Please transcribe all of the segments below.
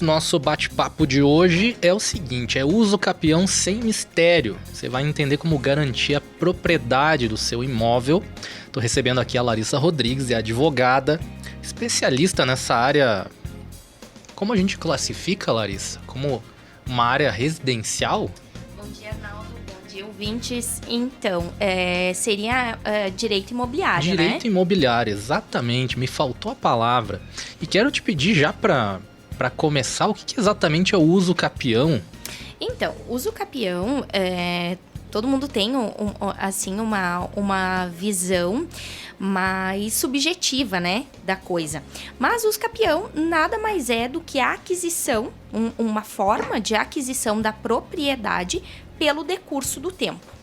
Nosso bate-papo de hoje é o seguinte, é uso capião sem mistério. Você vai entender como garantir a propriedade do seu imóvel. Tô recebendo aqui a Larissa Rodrigues, é advogada, especialista nessa área. Como a gente classifica, Larissa? Como uma área residencial? Bom dia, Arnaldo. Bom dia, ouvintes. Então, seria direito imobiliário, né? Direito imobiliário, exatamente. Me faltou a palavra. E quero te pedir já para começar, o que exatamente é o uso capião? Então, uso capião, todo mundo tem assim, uma visão mais subjetiva, né, da coisa. Mas uso capião nada mais é do que a aquisição, uma forma de aquisição da propriedade pelo decurso do tempo.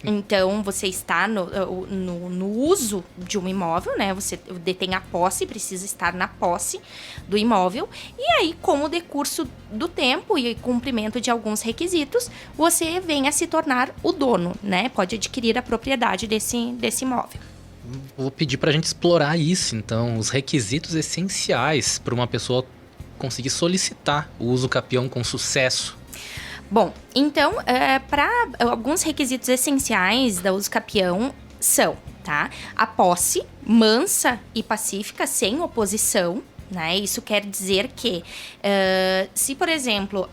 Então, você está no uso de um imóvel, né? Você detém a posse, precisa estar na posse do imóvel. E aí, com o decurso do tempo e cumprimento de alguns requisitos, você vem a se tornar o dono, né? Pode adquirir a propriedade desse imóvel. Vou pedir para a gente explorar isso, então, os requisitos essenciais para uma pessoa conseguir solicitar o uso capião com sucesso. Bom, então, para alguns requisitos essenciais da uso capião são, tá? A posse mansa e pacífica, sem oposição, né? Isso quer dizer que, se, por exemplo,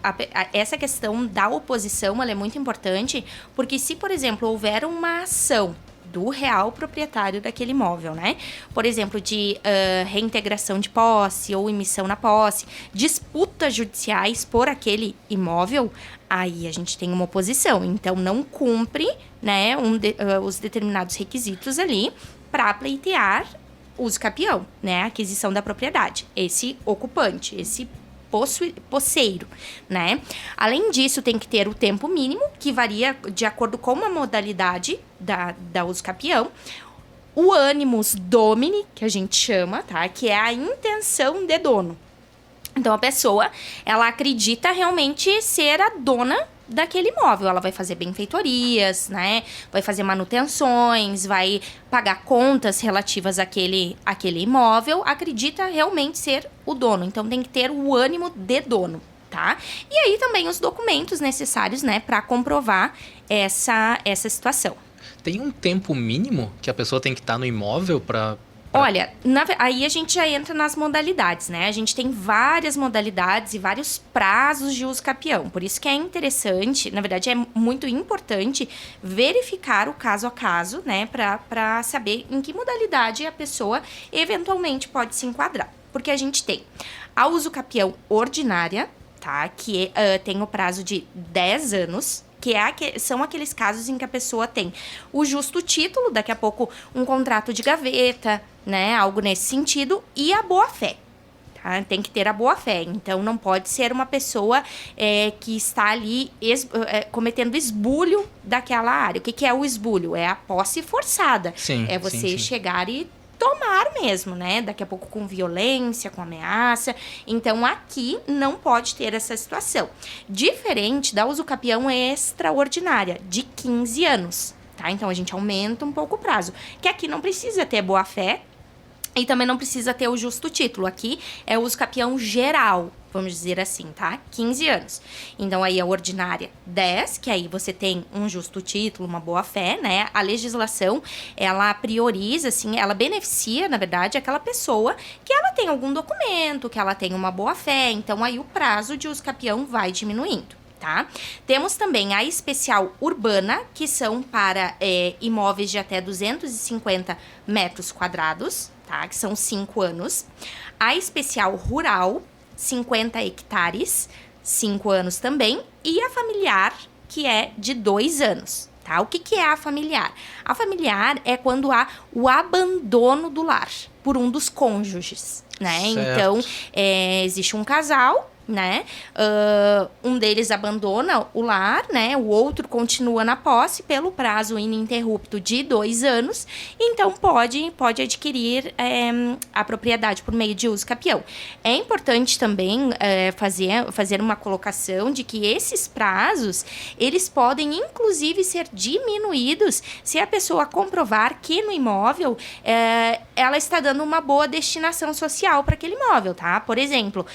essa questão da oposição, ela é muito importante, porque se, por exemplo, houver uma ação do real proprietário daquele imóvel, né? Por exemplo, de reintegração de posse ou emissão na posse, disputas judiciais por aquele imóvel, aí a gente tem uma oposição. Então, não cumpre, né, os determinados requisitos ali para pleitear uso capião, né? Aquisição da propriedade. Esse ocupante, esse posseiro, né? Além disso, tem que ter o tempo mínimo, que varia de acordo com a modalidade da uso capião. O animus domini, que a gente chama, tá? Que é a intenção de dono. Então, a pessoa, ela acredita realmente ser a dona daquele imóvel. Ela vai fazer benfeitorias, né? Vai fazer manutenções, vai pagar contas relativas àquele imóvel. Acredita realmente ser o dono. Então, tem que ter o ânimo de dono, tá? E aí, também os documentos necessários, né? Para comprovar essa situação. Tem um tempo mínimo que a pessoa tem que estar no imóvel para... Olha, aí a gente já entra nas modalidades, né? A gente tem várias modalidades e vários prazos de uso capião. Por isso que é interessante, na verdade é muito importante verificar o caso a caso, né? Para saber em que modalidade a pessoa eventualmente pode se enquadrar. Porque a gente tem a uso capião ordinária, tá? Que tem o prazo de 10 anos, são aqueles casos em que a pessoa tem o justo título, daqui a pouco um contrato de gaveta, né, algo nesse sentido, e a boa-fé. Tá? Tem que ter a boa-fé. Então, não pode ser uma pessoa que está ali cometendo esbulho daquela área. O que é o esbulho? É a posse forçada. Sim, é você sim. chegar e tomar mesmo, né? Daqui a pouco com violência, com ameaça. Então, aqui não pode ter essa situação. Diferente da uso capião extraordinária, de 15 anos, tá? Então, a gente aumenta um pouco o prazo. Que aqui não precisa ter boa-fé e também não precisa ter o justo título. Aqui é o uso capião geral, vamos dizer assim, tá? 15 anos. Então, aí a ordinária 10, que aí você tem um justo título, uma boa-fé, né? A legislação, ela prioriza, assim, ela beneficia, na verdade, aquela pessoa que ela tem algum documento, que ela tem uma boa-fé. Então, aí o prazo de uso capião vai diminuindo, tá? Temos também a especial urbana, que são para imóveis de até 250 metros quadrados, tá? Que são 5 anos. A especial rural, 50 hectares, 5 anos também. E a familiar, que é de 2 anos, tá? O que é a familiar? A familiar é quando há o abandono do lar por um dos cônjuges, né? Certo. Então, existe um casal né? Um deles abandona o lar, né? O outro continua na posse pelo prazo ininterrupto de 2 anos. Então, pode adquirir a propriedade por meio de uso capião. É importante também fazer uma colocação de que esses prazos, eles podem, inclusive, ser diminuídos se a pessoa comprovar que no imóvel ela está dando uma boa destinação social para aquele imóvel, tá? Por exemplo,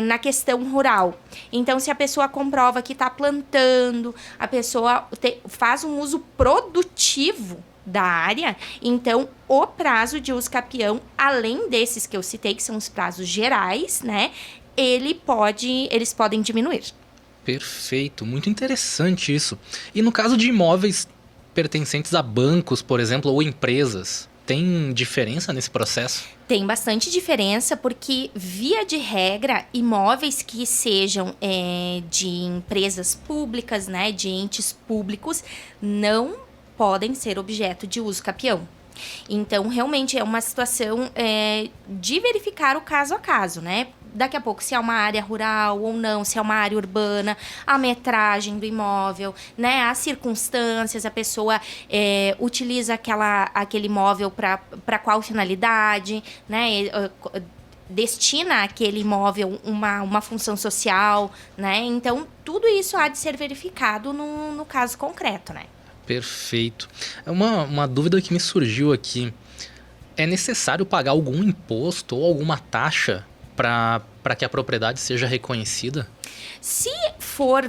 na questão rural. Então, se a pessoa comprova que está plantando, a pessoa faz um uso produtivo da área, então o prazo de uso capião, além desses que eu citei, que são os prazos gerais, né, eles podem diminuir. Perfeito, muito interessante isso. E no caso de imóveis pertencentes a bancos, por exemplo, ou empresas, tem diferença nesse processo? Tem bastante diferença, porque, via de regra, imóveis que sejam de empresas públicas, né, de entes públicos, não podem ser objeto de uso capião. Então, realmente, é uma situação de verificar o caso a caso, né? Daqui a pouco, se é uma área rural ou não, se é uma área urbana, a metragem do imóvel, né? As circunstâncias, a pessoa utiliza aquele imóvel para qual finalidade, né? Destina aquele imóvel uma função social, né? Então, tudo isso há de ser verificado no caso concreto, né? Perfeito. Uma dúvida que me surgiu aqui. É necessário pagar algum imposto ou alguma taxa para que a propriedade seja reconhecida? Se for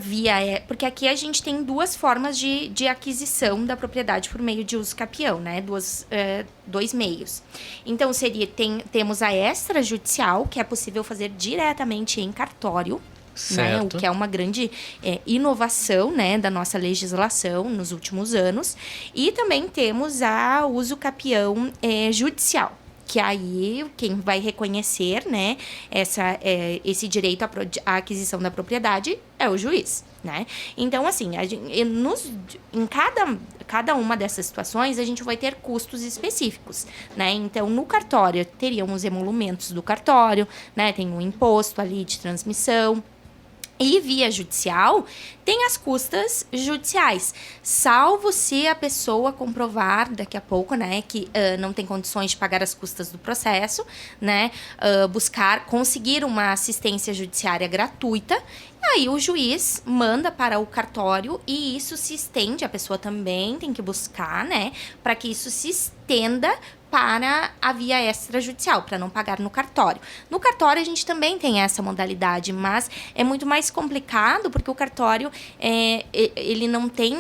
porque aqui a gente tem 2 formas de aquisição da propriedade por meio de uso capião, né? Dois meios. Então, temos a extrajudicial, que é possível fazer diretamente em cartório. Né, o que é uma grande inovação, né, da nossa legislação nos últimos anos. E também temos a uso capião judicial, que aí quem vai reconhecer, né, esse direito à aquisição da propriedade é o juiz, né? Então, assim, em cada uma dessas situações, a gente vai ter custos específicos, né? Então, no cartório, teriam os emolumentos do cartório, né? Tem um imposto ali de transmissão. E via judicial, tem as custas judiciais, salvo se a pessoa comprovar daqui a pouco, né, que não tem condições de pagar as custas do processo, né, conseguir uma assistência judiciária gratuita. Aí o juiz manda para o cartório e isso se estende, a pessoa também tem que buscar, né, para que isso se estenda para a via extrajudicial, para não pagar no cartório. No cartório a gente também tem essa modalidade, mas é muito mais complicado porque o cartório ele não tem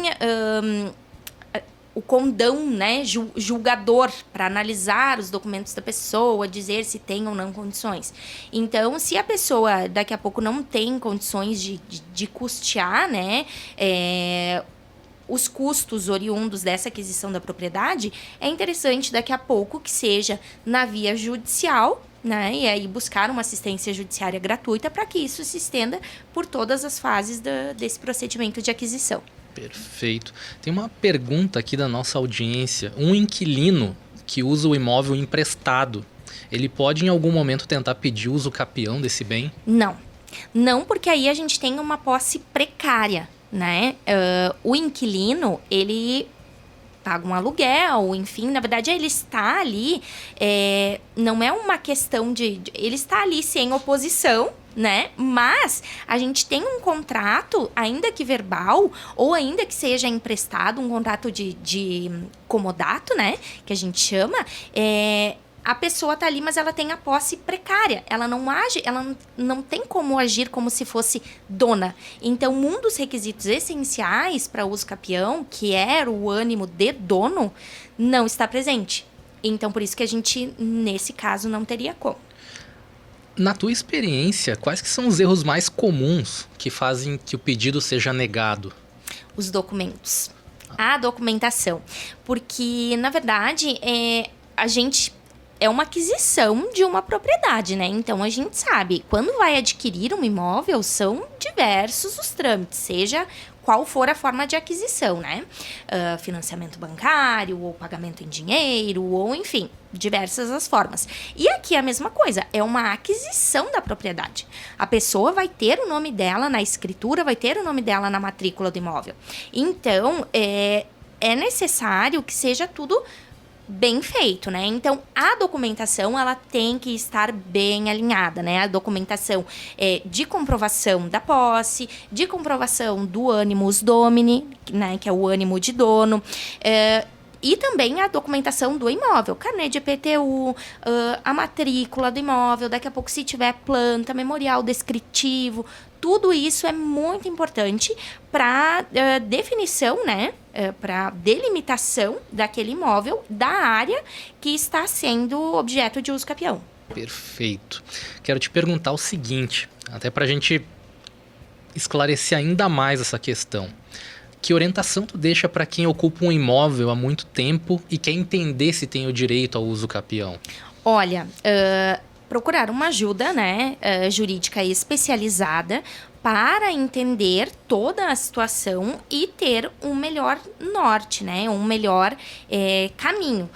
o condão, né, julgador para analisar os documentos da pessoa, dizer se tem ou não condições. Então, se a pessoa daqui a pouco não tem condições de custear, né, os custos oriundos dessa aquisição da propriedade, é interessante daqui a pouco que seja na via judicial, né? E aí buscar uma assistência judiciária gratuita para que isso se estenda por todas as fases desse procedimento de aquisição. Perfeito. Tem uma pergunta aqui da nossa audiência. Um inquilino que usa o imóvel emprestado, ele pode em algum momento tentar pedir uso capião desse bem? Não, porque aí a gente tem uma posse precária, né? O inquilino, ele paga um aluguel, enfim, na verdade ele está ali, não é uma questão ele está ali sem oposição, né? Mas a gente tem um contrato, ainda que verbal, ou ainda que seja emprestado, um contrato de comodato, né? Que a gente chama, a pessoa tá ali, mas ela tem a posse precária. Ela não age, ela não tem como agir como se fosse dona. Então, um dos requisitos essenciais para uso capião, que era o ânimo de dono, não está presente. Então, por isso que a gente, nesse caso, não teria como. Na tua experiência, quais que são os erros mais comuns que fazem que o pedido seja negado? Os documentos. A documentação. Porque, na verdade, a gente... é uma aquisição de uma propriedade, né? Então, a gente sabe, quando vai adquirir um imóvel, são diversos os trâmites, seja qual for a forma de aquisição, né? Financiamento bancário, ou pagamento em dinheiro, ou enfim, diversas as formas. E aqui é a mesma coisa, é uma aquisição da propriedade. A pessoa vai ter o nome dela na escritura, vai ter o nome dela na matrícula do imóvel. Então, é necessário que seja tudo bem feito, né? Então, a documentação, ela tem que estar bem alinhada, né? A documentação de comprovação da posse, de comprovação do animus domini, né? Que é o ânimo de dono, e também a documentação do imóvel, carnê de IPTU, a matrícula do imóvel, daqui a pouco se tiver planta, memorial descritivo, tudo isso é muito importante para definição, né, para delimitação daquele imóvel, da área que está sendo objeto de uso capião. Perfeito. Quero te perguntar o seguinte, até para a gente esclarecer ainda mais essa questão. Que orientação tu deixa para quem ocupa um imóvel há muito tempo e quer entender se tem o direito ao uso capião? Olha, procurar uma ajuda, né, jurídica especializada para entender toda a situação e ter um melhor norte, né, um melhor caminho.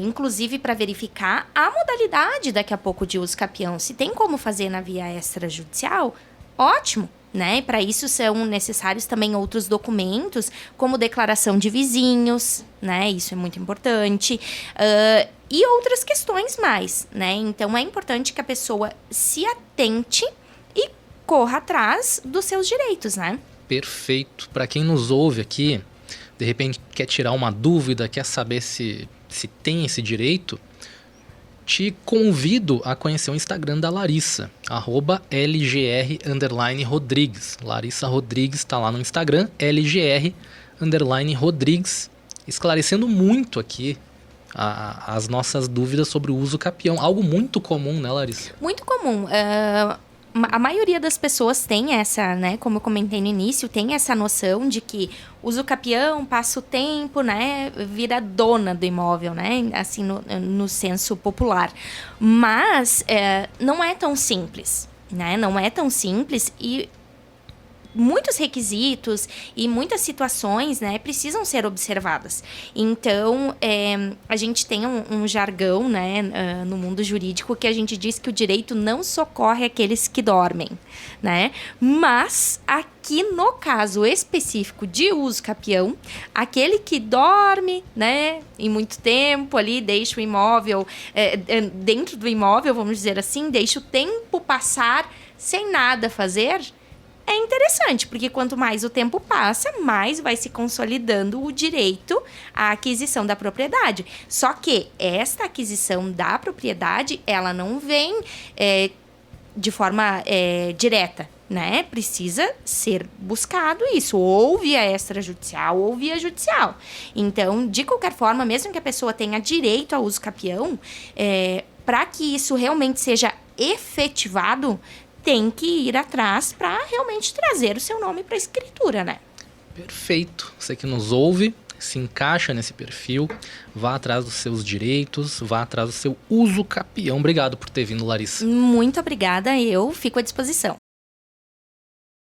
Inclusive para verificar a modalidade daqui a pouco de uso capião. Se tem como fazer na via extrajudicial, ótimo. Né? Para isso são necessários também outros documentos, como declaração de vizinhos, né? Isso é muito importante, e outras questões mais, né? Então é importante que a pessoa se atente e corra atrás dos seus direitos, né? Perfeito. Para quem nos ouve aqui, de repente quer tirar uma dúvida, quer saber se tem esse direito, te convido a conhecer o Instagram da Larissa, @LGR_Rodrigues. Larissa Rodrigues está lá no Instagram, LGR_Rodrigues, esclarecendo muito aqui as nossas dúvidas sobre o uso capião. Algo muito comum, né, Larissa? Muito comum. A maioria das pessoas tem essa, né, como eu comentei no início, tem essa noção de que usa o capião, passa o tempo, né, vira dona do imóvel, né, assim no senso popular. Mas não é tão simples, né, não é tão simples e muitos requisitos e muitas situações, né, precisam ser observadas. Então, a gente tem um jargão, né, no mundo jurídico que a gente diz que o direito não socorre aqueles que dormem, né? Mas, aqui no caso específico de uso capião, aquele que dorme, né, em muito tempo ali, deixa o imóvel, dentro do imóvel, vamos dizer assim, deixa o tempo passar sem nada fazer, é interessante, porque quanto mais o tempo passa, mais vai se consolidando o direito à aquisição da propriedade. Só que esta aquisição da propriedade, ela não vem de forma direta, né? Precisa ser buscado isso, ou via extrajudicial, ou via judicial. Então, de qualquer forma, mesmo que a pessoa tenha direito ao uso capião, para que isso realmente seja efetivado, tem que ir atrás para realmente trazer o seu nome para a escritura, né? Perfeito. Você que nos ouve, se encaixa nesse perfil, vá atrás dos seus direitos, vá atrás do seu uso capião. Obrigado por ter vindo, Larissa. Muito obrigada, eu fico à disposição.